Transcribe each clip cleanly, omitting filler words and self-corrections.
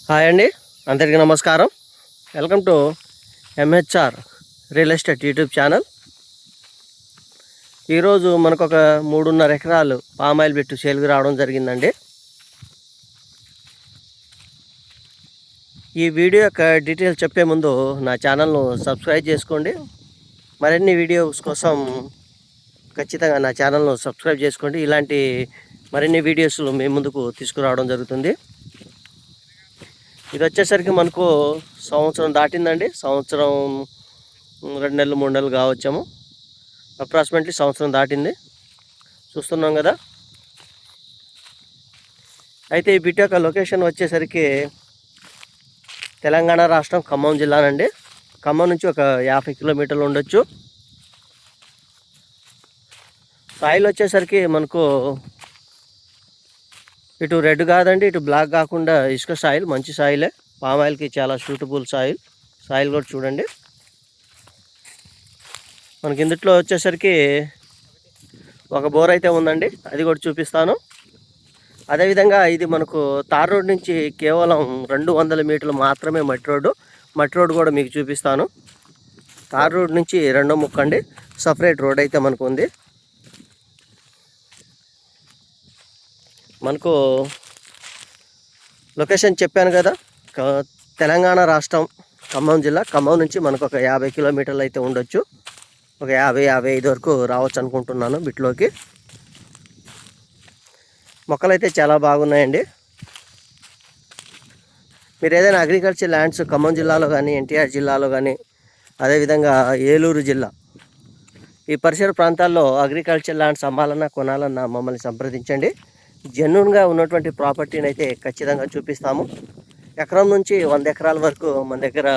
Hi అండి, అందరికీ నమస్కారం. Welcome to MHR real estate YouTube channel. ఈరోజు మనకు ఒక 3.5 ఎకరాలు పామాయిల్ బిట్టు సేల్కి రావడం జరిగిందండి. ఈ వీడియో యొక్క డీటెయిల్స్ చెప్పే ముందు నా ఛానల్ను సబ్స్క్రైబ్ చేసుకోండి. మరిన్ని వీడియోస్ కోసం ఖచ్చితంగా నా ఛానల్ను సబ్స్క్రైబ్ చేసుకోండి. ఇలాంటి మరిన్ని వీడియోస్లు మీ ముందుకు తీసుకురావడం జరుగుతుంది. ఇది వచ్చేసరికి మనకు సంవత్సరం దాటిందండి. సంవత్సరం 2 నెలలు 3 నెలలు కావచ్చాము. అప్రాక్సిమేట్లీ సంవత్సరం దాటింది. చూస్తున్నాం కదా. అయితే ఈ బిట్ యొక్క లొకేషన్ వచ్చేసరికి తెలంగాణ రాష్ట్రం ఖమ్మం జిల్లానండి. ఖమ్మం నుంచి ఒక 50 కిలోమీటర్లు ఉండొచ్చు. సాయిల్ వచ్చేసరికి మనకు ఇటు రెడ్ కాదండి, ఇటు బ్లాక్ కాకుండా ఇసుక సాయిల్, మంచి సాయిలే. పామాయిల్కి చాలా సూటబుల్ సాయిల్ కూడా చూడండి. మనకి ఇందులో వచ్చేసరికి ఒక బోర్ అయితే ఉందండి, అది కూడా చూపిస్తాను. అదేవిధంగా ఇది మనకు తార్ రోడ్ నుంచి కేవలం 200 మీటర్లు మాత్రమే మట్టి రోడ్డు కూడా మీకు చూపిస్తాను. తార్ రోడ్ నుంచి 2 ముక్కండి, సపరేట్ రోడ్ అయితే మనకు ఉంది. మనకు లొకేషన్ చెప్పాను కదా, తెలంగాణ రాష్ట్రం ఖమ్మం జిల్లా. ఖమ్మం నుంచి మనకు ఒక 50 కిలోమీటర్లు అయితే ఉండొచ్చు. ఒక 50-55 వరకు రావచ్చు అనుకుంటున్నాను బిట్లోకి. మొక్కలు అయితే చాలా బాగున్నాయండి. మీరు ఏదైనా అగ్రికల్చర్ ల్యాండ్స్ ఖమ్మం జిల్లాలో కానీ, ఎన్టీఆర్ జిల్లాలో కానీ, అదేవిధంగా ఏలూరు జిల్లా, ఈ పరిసర ప్రాంతాల్లో అగ్రికల్చర్ ల్యాండ్స్ అమ్మాలన్నా కొనాలన్నా మమ్మల్ని సంప్రదించండి. జెన్యూన్గా ఉన్నటువంటి ప్రాపర్టీని అయితే ఖచ్చితంగా చూపిస్తాము. ఎకరం నుంచి 100 ఎకరాల వరకు మన దగ్గర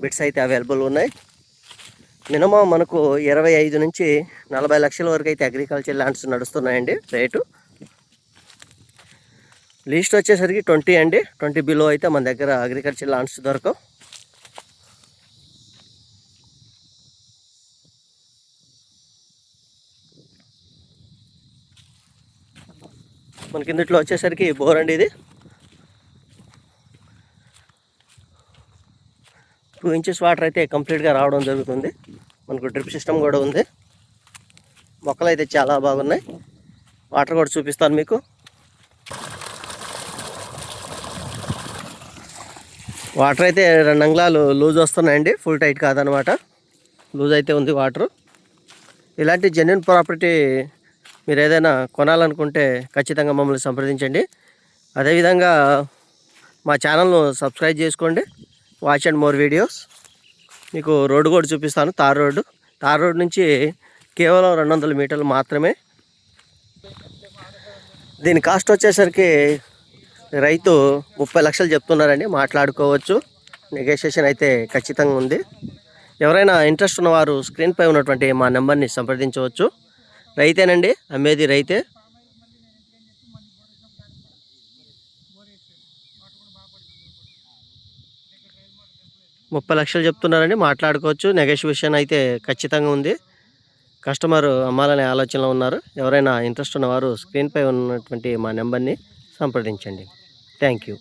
బిట్స్ అయితే అవైలబుల్ ఉన్నాయి. మినిమం మనకు 25 నుంచి 40 లక్షల వరకు అయితే అగ్రికల్చర్ ల్యాండ్స్ నడుస్తున్నాయండి రేటు. లీస్ట్ వచ్చేసరికి 20 అండి. 20 బిలో అయితే మన దగ్గర అగ్రికల్చర్ ల్యాండ్స్ దొరకవు. మనకి ఇందులో వచ్చేసరికి బోర్ అండి. ఇది 2 ఇంచెస్ వాటర్ అయితే కంప్లీట్గా రావడం జరుగుతుంది. మనకు డ్రిప్ సిస్టమ్ కూడా ఉంది. మొక్కలు అయితే చాలా బాగున్నాయి. వాటర్ కూడా చూపిస్తాను మీకు. వాటర్ అయితే 2 అంగుళాలు లూజ్ వస్తున్నాయండి, ఫుల్ టైట్ కాదనమాట, లూజ్ అయితే ఉంది వాటరు. ఇలాంటి జెన్యూన్ ప్రాపర్టీ మీరు ఏదైనా కొనాలనుకుంటే ఖచ్చితంగా మమ్మల్ని సంప్రదించండి. అదేవిధంగా మా ఛానల్ను సబ్స్క్రైబ్ చేసుకోండి. Watch and more videos. మీకు రోడ్డు కూడా చూపిస్తాను. తార్ రోడ్డు నుంచి కేవలం 200 మీటర్లు మాత్రమే. దీని కాస్ట్ వచ్చేసరికి రైతు 30 లక్షలు చెప్తున్నారండి. మాట్లాడుకోవచ్చు, నెగోషియేషన్ అయితే ఖచ్చితంగా ఉంది. ఎవరైనా ఇంట్రెస్ట్ ఉన్నవారు స్క్రీన్పై ఉన్నటువంటి మా నెంబర్ని సంప్రదించవచ్చు. రైతేనండి, అమ్మేది రైతే. ₹30 లక్షలు చెప్తున్నారండి. మాట్లాడుకోవచ్చు, నెగోషియేషన్ అయితే ఖచ్చితంగా ఉంది. కస్టమర్ అమ్మాలనే ఆలోచనలో ఉన్నారు. ఎవరైనా ఇంట్రెస్ట్ ఉన్నవారు స్క్రీన్పై ఉన్నటువంటి మా నెంబర్ని సంప్రదించండి. Thank you.